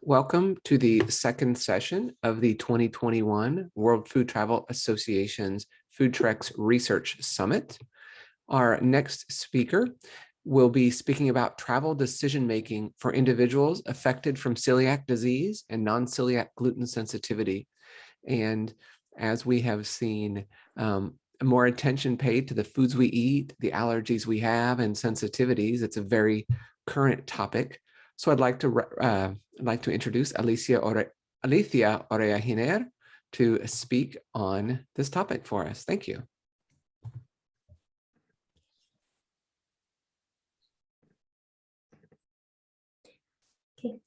Welcome to the second session of the 2021 World Food Travel Association's FoodTreX Research Summit. Our next speaker will be speaking about travel decision-making for individuals affected from celiac disease and non-celiac gluten sensitivity. And as we have seen, more attention paid to the foods we eat, the allergies we have, and sensitivities, it's a very current topic. So I'd like to introduce Alicia Orea-Giner to speak on this topic for us. Thank you. Okay.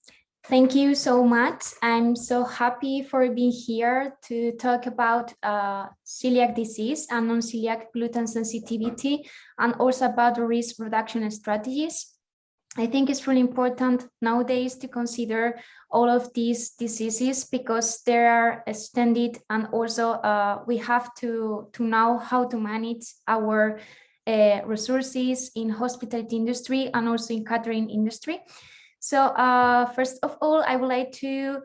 Thank you so much. I'm so happy for being here to talk about celiac disease and non-celiac gluten sensitivity, and also about risk reduction strategies. I think it's really important nowadays to consider all of these diseases because they are extended, and also we have to know how to manage our resources in hospitality industry and also in catering industry. So first of all, I would like to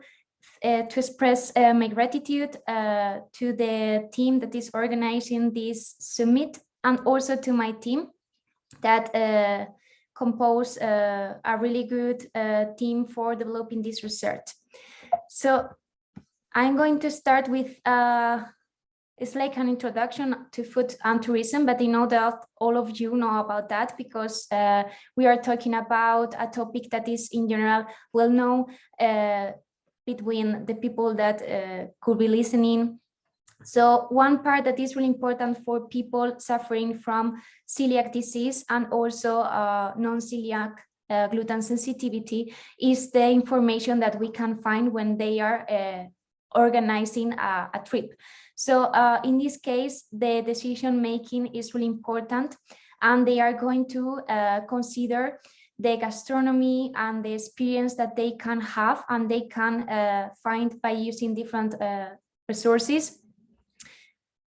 express my gratitude to the team that is organizing this summit, and also to my team that compose a really good team for developing this research. So I'm going to start with, it's like an introduction to food and tourism, but I know that all of you know about that because we are talking about a topic that is in general well known between the people that could be listening. So one part that is really important for people suffering from celiac disease and also non-celiac gluten sensitivity is the information that we can find when they are organizing a trip. So in this case, the decision making is really important, and they are going to consider the gastronomy and the experience that they can have and they can find by using different resources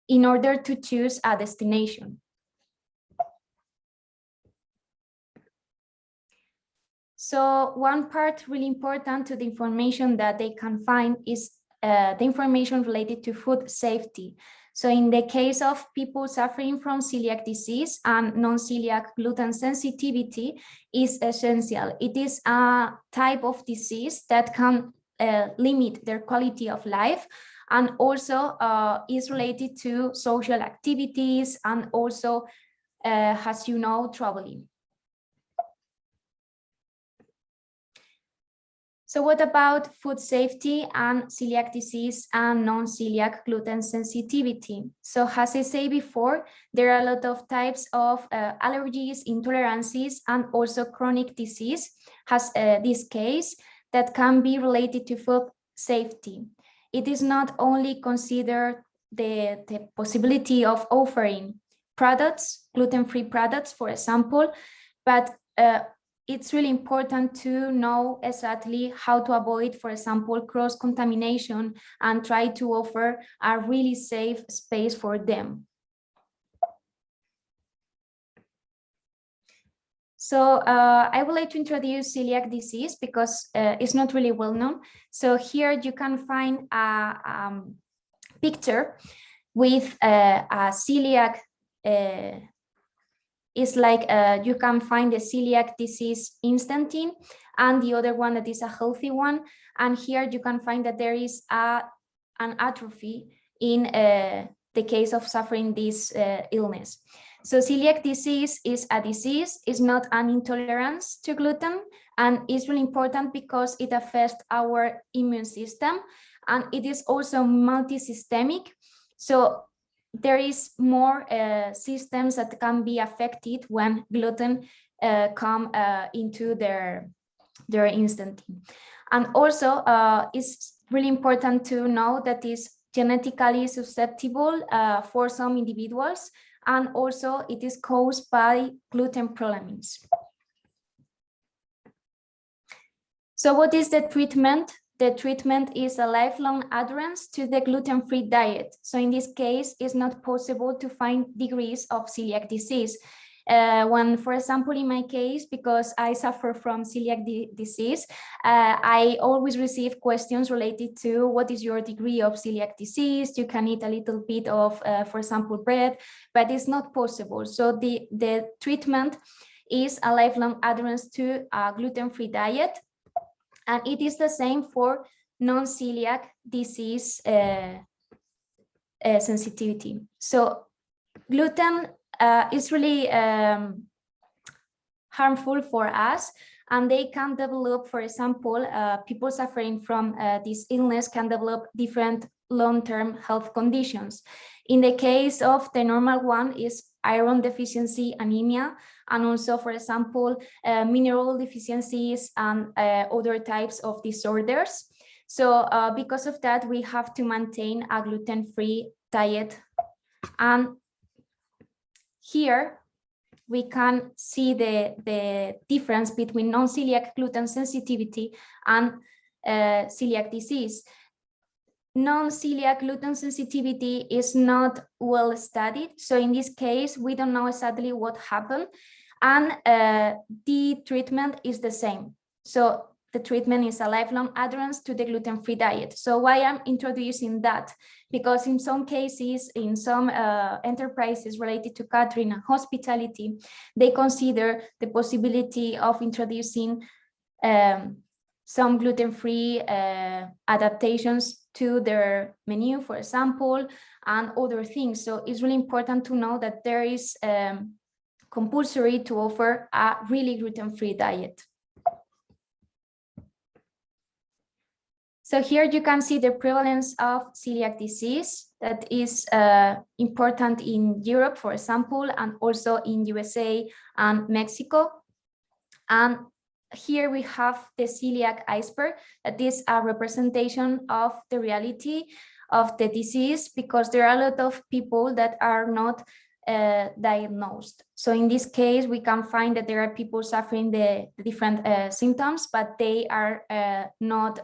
in order to choose a destination. So one part really important to the information that they can find is the information related to food safety. So in the case of people suffering from celiac disease and non-celiac gluten sensitivity is essential. It is a type of disease that can limit their quality of life, and also is related to social activities and also, as you know, traveling. So what about food safety and celiac disease and non-celiac gluten sensitivity? So as I said before, there are a lot of types of allergies, intolerances, and also chronic disease, has this case that can be related to food safety. It is not only considered the possibility of offering products, gluten-free products, for example, but it's really important to know exactly how to avoid, for example, cross-contamination and try to offer a really safe space for them. So I would like to introduce celiac disease because it's not really well known. So here you can find a picture with a celiac. It's like you can find the celiac disease instantine and the other one that is a healthy one. And here you can find that there is an atrophy in the case of suffering this illness. So celiac disease is a disease, it's not an intolerance to gluten, and it's really important because it affects our immune system, and it is also multisystemic. So there is more systems that can be affected when gluten come into their instantine. And also it's really important to know that it's genetically susceptible for some individuals, and also it is caused by gluten prolamins. So what is the treatment? The treatment is a lifelong adherence to the gluten-free diet. So in this case, it's not possible to find degrees of celiac disease. When, for example, in my case, because I suffer from celiac disease, I always receive questions related to what is your degree of celiac disease. You can eat a little bit of, for example, bread, but it's not possible. So the treatment is a lifelong adherence to a gluten-free diet. And it is the same for non-celiac disease sensitivity. So gluten is really harmful for us, and they can develop, for example, people suffering from this illness can develop different long-term health conditions. In the case of the normal one is iron deficiency anemia, and also, for example, mineral deficiencies and other types of disorders. So because of that, we have to maintain a gluten-free diet. And here we can see the difference between non-celiac gluten sensitivity and celiac disease. Non-celiac gluten sensitivity is not well studied. So in this case, we don't know exactly what happened, and the treatment is the same. So the treatment is a lifelong adherence to the gluten-free diet. So why I'm introducing that? Because in some cases, in some enterprises related to catering and hospitality, they consider the possibility of introducing some gluten-free adaptations to their menu, for example, and other things. So it's really important to know that there is compulsory to offer a really gluten-free diet. So here you can see the prevalence of celiac disease that is important in Europe, for example, and also in USA and Mexico. And here we have the celiac iceberg, that is a representation of the reality of the disease, because there are a lot of people that are not diagnosed. So in this case, we can find that there are people suffering the different symptoms, but they are not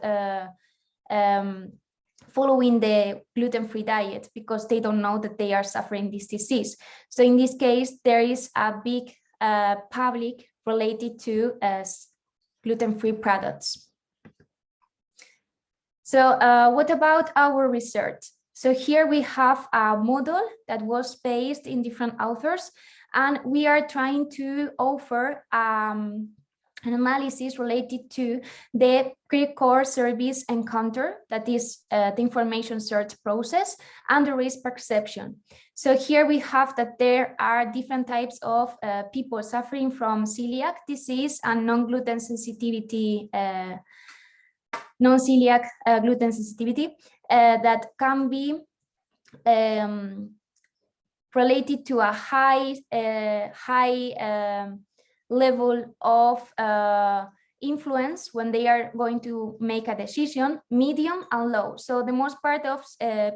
following the gluten-free diet because they don't know that they are suffering this disease. So in this case, there is a big public related to gluten-free products. So what about our research? So here we have a model that was based in different authors, and we are trying to offer an analysis related to the pre-core service encounter, that is the information search process, and the risk perception. So here we have that there are different types of people suffering from celiac disease and non-gluten sensitivity, non-celiac gluten sensitivity that can be related to a high level of influence when they are going to make a decision, medium and low. So the most part of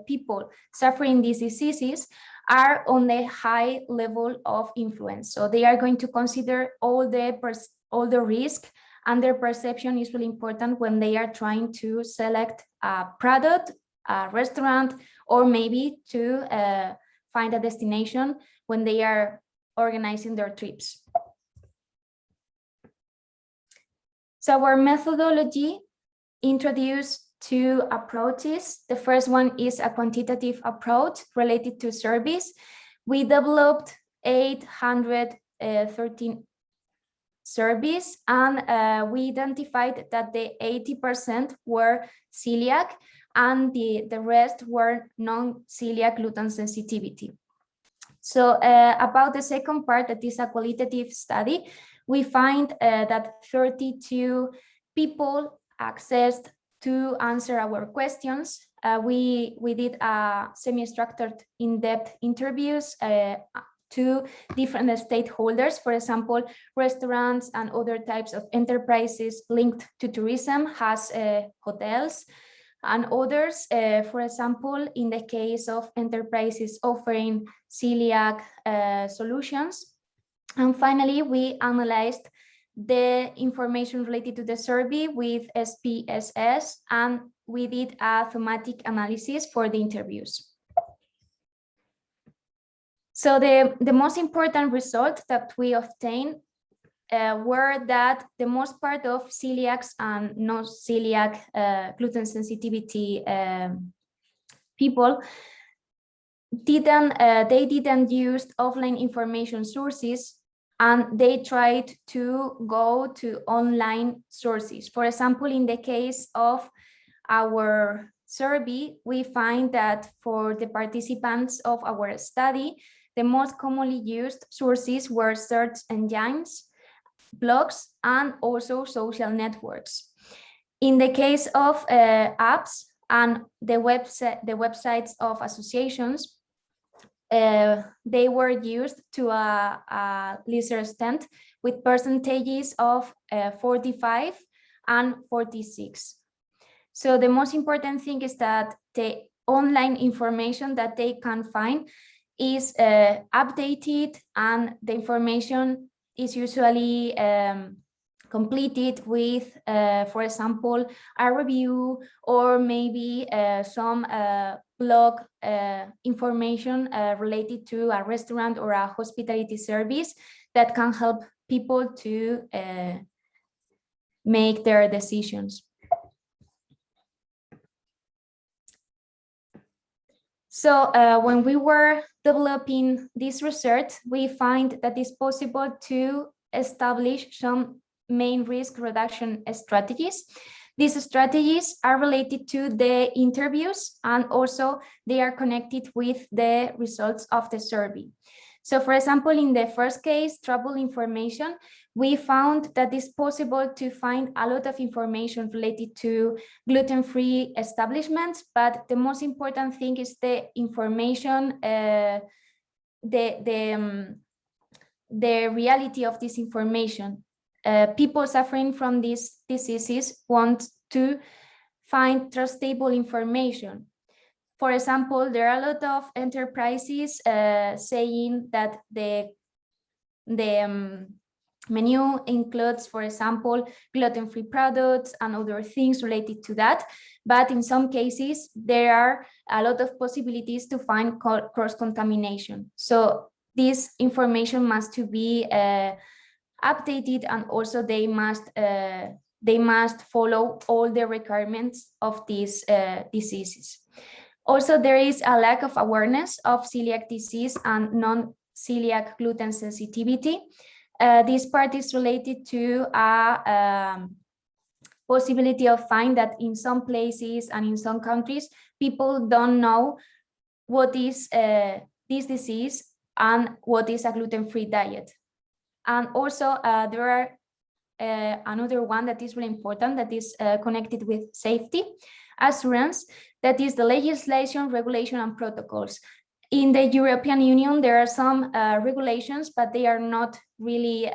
people suffering these diseases are on the high level of influence. So they are going to consider all the risk, and their perception is really important when they are trying to select a product, a restaurant, or maybe to find a destination when they are organizing their trips. So our methodology introduced two approaches. The first one is a quantitative approach related to surveys. We developed 813 surveys, and we identified that the 80% were celiac and the rest were non-celiac gluten sensitivity. So about the second part, that is a qualitative study, we find that 32 people accessed to answer our questions. We did semi-structured in-depth interviews to different stakeholders, for example, restaurants and other types of enterprises linked to tourism, has hotels, and others, for example, in the case of enterprises offering celiac solutions. And finally, we analyzed the information related to the survey with SPSS, and we did a thematic analysis for the interviews. So the most important result that we obtained were that the most part of celiacs and non-celiac gluten sensitivity people didn't use offline information sources, and they tried to go to online sources. For example, in the case of our survey, we find that for the participants of our study, the most commonly used sources were search engines, blogs, and also social networks. In the case of apps and the websites of associations, they were used to a lesser extent with percentages of 45 and 46. So the most important thing is that the online information that they can find is updated, and the information is usually completed with, for example, a review or maybe some blog information related to a restaurant or a hospitality service that can help people to make their decisions. So when we were developing this research, we find that it's possible to establish some main risk reduction strategies. These strategies are related to the interviews, and also they are connected with the results of the survey. So for example, in the first case, travel information, we found that it's possible to find a lot of information related to gluten-free establishments, but the most important thing is the information, the reality of this information. People suffering from these diseases want to find trustable information. For example, there are a lot of enterprises saying that the menu includes, for example, gluten-free products and other things related to that. But in some cases, there are a lot of possibilities to find cross-contamination. So this information must to be updated, and also they must follow all the requirements of these diseases. Also, there is a lack of awareness of celiac disease and non-celiac gluten sensitivity. This part is related to a possibility of find that in some places and in some countries, people don't know what is this disease and what is a gluten-free diet. And also there are another one that is really important, that is connected with safety assurance, that is the legislation, regulation, and protocols. In the European Union, there are some regulations, but they are not really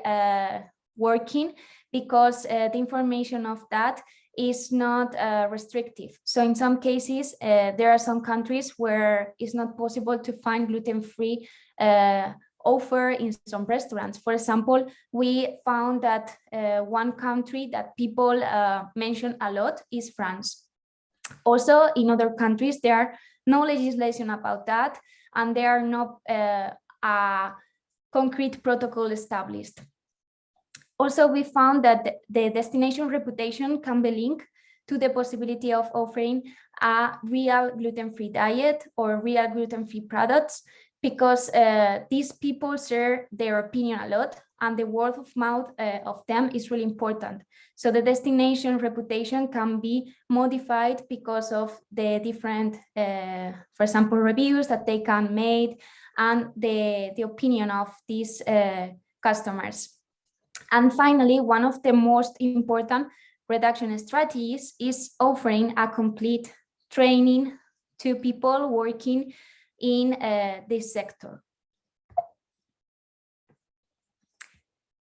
working because the information of that is not restrictive. So in some cases, there are some countries where it's not possible to find gluten-free offer in some restaurants. For example, we found that one country that people mention a lot is France. Also, in other countries, there are no legislation about that, and there are no a concrete protocol established. Also, we found that the destination reputation can be linked to the possibility of offering a real gluten-free diet or real gluten-free products, because these people share their opinion a lot, and the word of mouth of them is really important. So the destination reputation can be modified because of the different, for example, reviews that they can make and the opinion of these customers. And finally, one of the most important reduction strategies is offering a complete training to people working in this sector.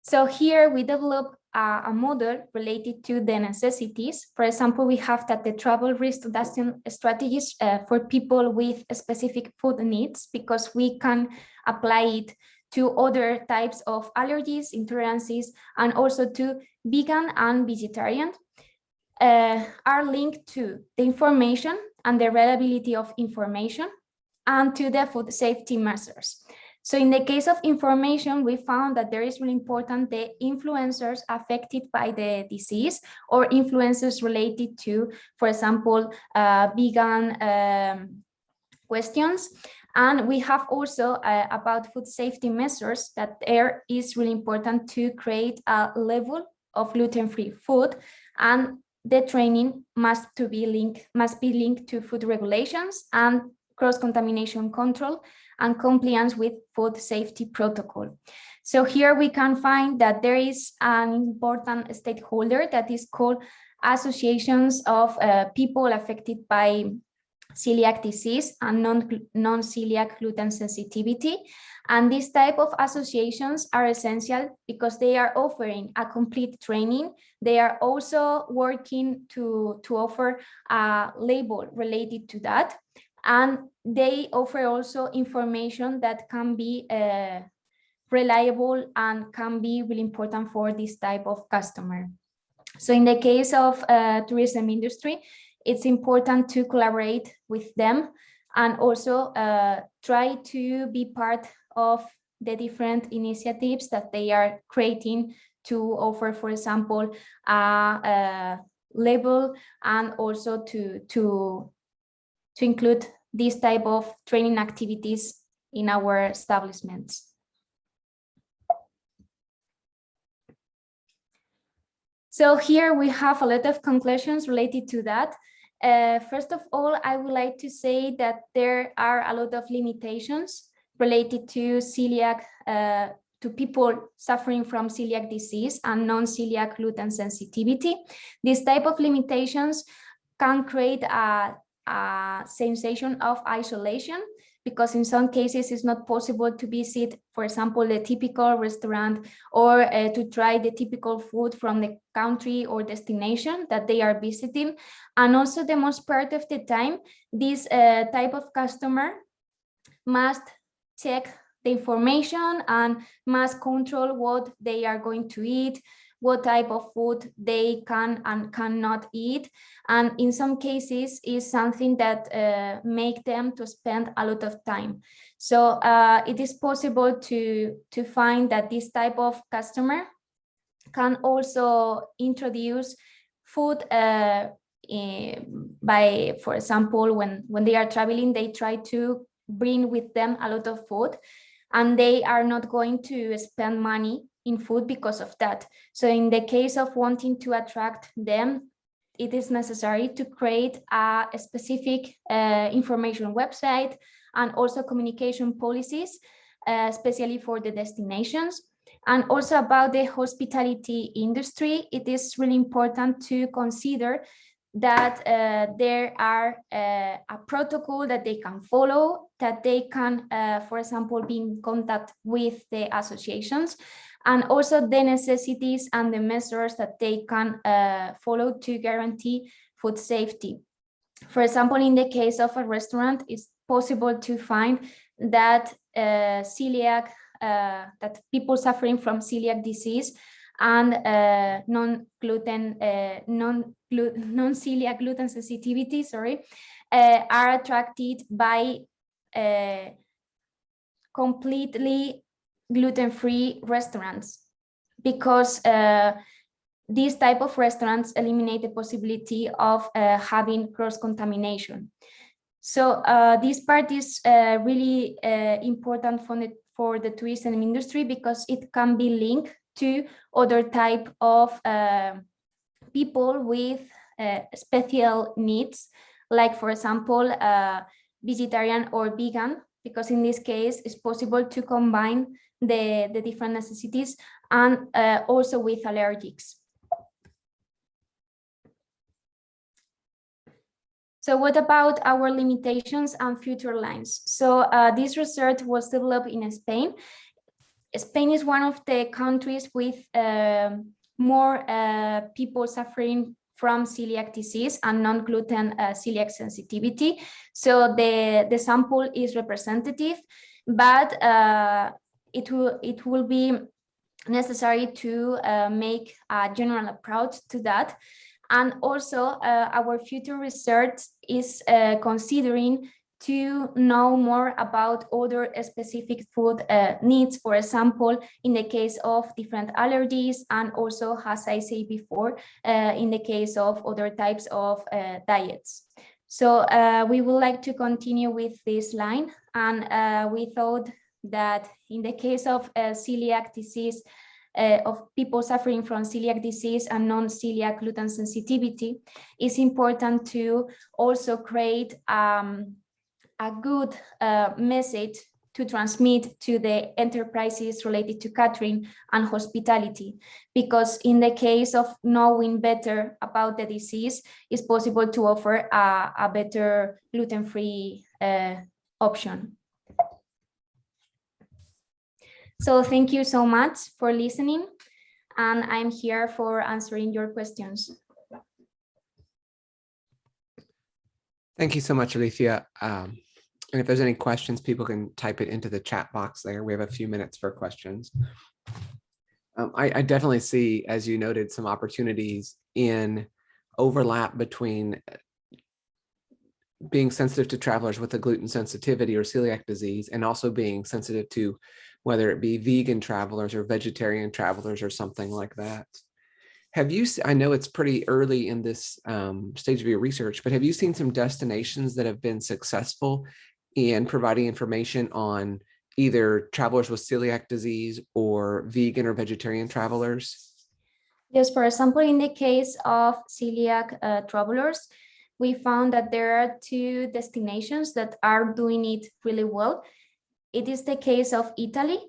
So here we develop a model related to the necessities. For example, we have that the travel risk reduction strategies for people with specific food needs, because we can apply it to other types of allergies, intolerances, and also to vegan and vegetarian, are linked to the information and the reliability of information, and to the food safety measures. So in the case of information, we found that there is really important the influencers affected by the disease or influencers related to, for example, vegan questions. And we have also about food safety measures that there is really important to create a level of gluten-free food, and the training must be linked to food regulations and cross-contamination control and compliance with food safety protocol. So here we can find that there is an important stakeholder that is called associations of people affected by celiac disease and non-celiac gluten sensitivity. And these type of associations are essential because they are offering a complete training. They are also working to offer a label related to that. And they offer also information that can be reliable and can be really important for this type of customer. So in the case of tourism industry, it's important to collaborate with them and also try to be part of the different initiatives that they are creating to offer, for example, a label, and also to include this type of training activities in our establishments. So here we have a lot of conclusions related to that. First of all, I would like to say that there are a lot of limitations related to celiac, to people suffering from celiac disease and non-celiac gluten sensitivity. This type of limitations can create a sensation of isolation, because in some cases it's not possible to visit, for example, the typical restaurant or to try the typical food from the country or destination that they are visiting. And also the most part of the time, this type of customer must check the information and must control what they are going to eat, what type of food they can and cannot eat. And in some cases is something that make them to spend a lot of time. So it is possible to find that this type of customer can also introduce food by, for example, when they are traveling, they try to bring with them a lot of food, and they are not going to spend money in food because of that. So in the case of wanting to attract them, it is necessary to create a specific information website and also communication policies, especially for the destinations. And also about the hospitality industry, it is really important to consider that there are a protocol that they can follow, that they can, for example, be in contact with the associations, and also the necessities and the measures that they can follow to guarantee food safety. For example, in the case of a restaurant, it's possible to find that that people suffering from celiac disease and non-celiac gluten sensitivity, are attracted by completely gluten-free restaurants, because these type of restaurants eliminate the possibility of having cross-contamination. So this part is really important for the tourism industry, because it can be linked to other type of people with special needs, like, for example, vegetarian or vegan, because in this case it's possible to combine the different necessities, and also with allergics. So what about our limitations and future lines? So this research was developed in Spain. Spain is one of the countries with more people suffering from celiac disease and non-gluten celiac sensitivity. So the sample is representative, but it will be necessary to make a general approach to that. And also our future research is considering to know more about other specific food needs, for example, in the case of different allergies, and also, as I said before, in the case of other types of diets. So we would like to continue with this line, and we thought that in the case of celiac disease, of people suffering from celiac disease and non-celiac gluten sensitivity, it's important to also create a good message to transmit to the enterprises related to catering and hospitality, because in the case of knowing better about the disease, it's possible to offer a better gluten-free option. So thank you so much for listening, and I'm here for answering your questions. Thank you so much, Alicia. And if there's any questions, people can type it into the chat box there. We have a few minutes for questions. I definitely see, as you noted, some opportunities in overlap between being sensitive to travelers with a gluten sensitivity or celiac disease, and also being sensitive to whether it be vegan travelers or vegetarian travelers or something like that. Have you, I know it's pretty early in this stage of your research, but have you seen some destinations that have been successful in providing information on either travelers with celiac disease or vegan or vegetarian travelers? Yes, for example, in the case of celiac travelers, we found that there are two destinations that are doing it really well. It is the case of Italy,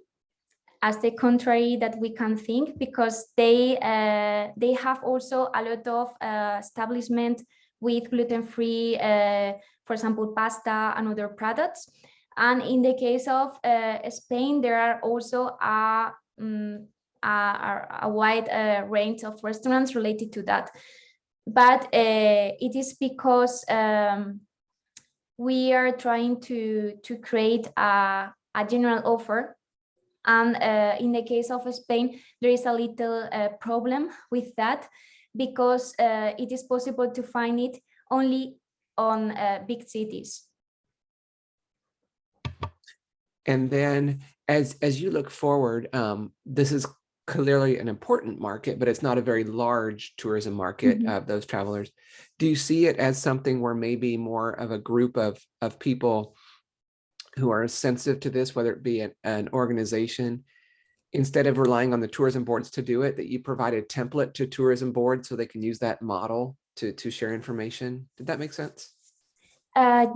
as the contrary that we can think, because they have also a lot of establishment with gluten-free, for example, pasta and other products. And in the case of Spain, there are also a wide range of restaurants related to that. But it is because we are trying to create a general offer. And in the case of Spain, there is a little problem with that, because it is possible to find it only on big cities. And then as you look forward, this is clearly an important market, but it's not a very large tourism market of those travelers. Do you see it as something where maybe more of a group of people who are sensitive to this, whether it be an organization, instead of relying on the tourism boards to do it, that you provide a template to tourism boards so they can use that model to share information? Did that make sense?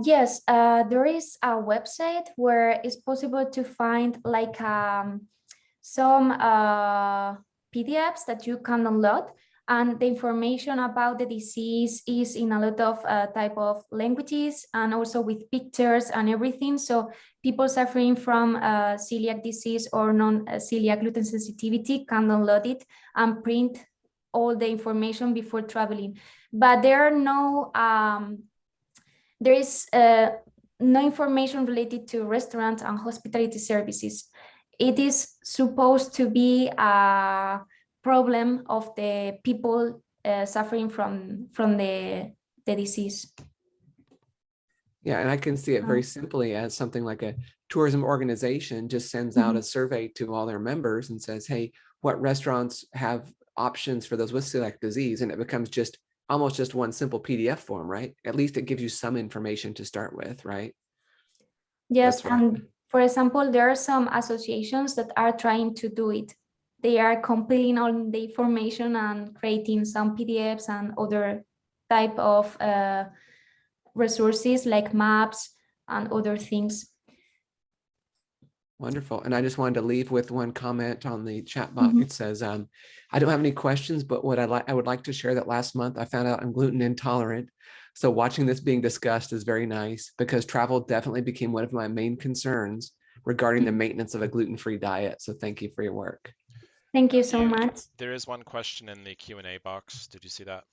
Yes, there is a website where it's possible to find like some PDFs that you can download, and the information about the disease is in a lot of type of languages, and also with pictures and everything. So people suffering from celiac disease or non-celiac gluten sensitivity can download it and print all the information before traveling. But there is no information related to restaurants and hospitality services. It is supposed to be a problem of the people suffering from the disease. Yeah, and I can see it very simply as something like a tourism organization just sends out a survey to all their members and says, hey, what restaurants have options for those with celiac disease? And it becomes just almost just one simple PDF form, right? At least it gives you some information to start with, right? Yes, and for example, there are some associations that are trying to do it. They are compiling all the information and creating some PDFs and other type of resources like maps and other things. Wonderful. And I just wanted to leave with one comment on the chat box. It says, I don't have any questions, but what I would like to share that last month I found out I'm gluten intolerant. So watching this being discussed is very nice, because travel definitely became one of my main concerns regarding the maintenance of a gluten-free diet. So thank you for your work. Thank you so much. There is one question in the Q&A box. Did you see that?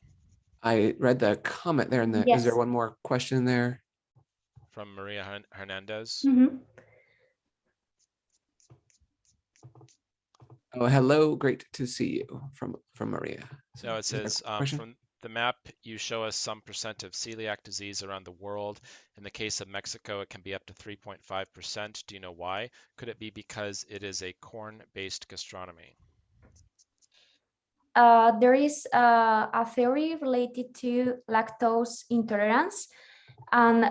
I read the comment there. Yes. Is there one more question there? From Maria Hernandez. Oh, hello. Great to see you from Maria. So it says, the map, you show us some percent of celiac disease around the world. In the case of Mexico, it can be up to 3.5%. Do you know why? Could it be because it is a corn-based gastronomy? There is a theory related to lactose intolerance, and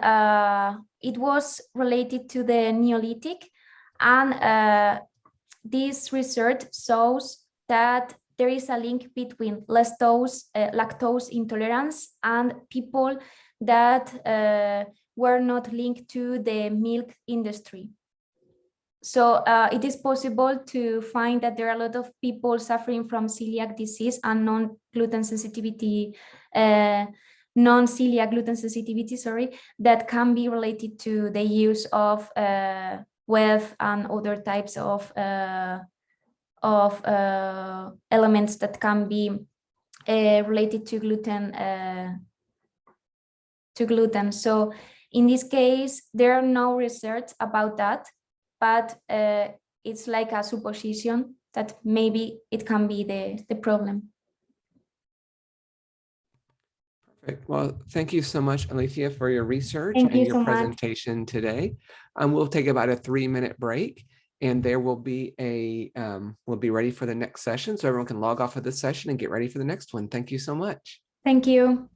it was related to the Neolithic. And this research shows that there is a link between lactose intolerance and people that were not linked to the milk industry. So it is possible to find that there are a lot of people suffering from celiac disease and non-gluten sensitivity, non-celiac gluten sensitivity, that can be related to the use of wheat and other types of elements that can be related to gluten. So in this case, there are no research about that, but it's like a supposition that maybe it can be the problem. Perfect. Well, thank you so much, Alicia, for your research Thank and you your so much. presentation today. We'll take about a 3-minute break, and there will be we'll be ready for the next session, so everyone can log off of this session and get ready for the next one. Thank you so much. Thank you.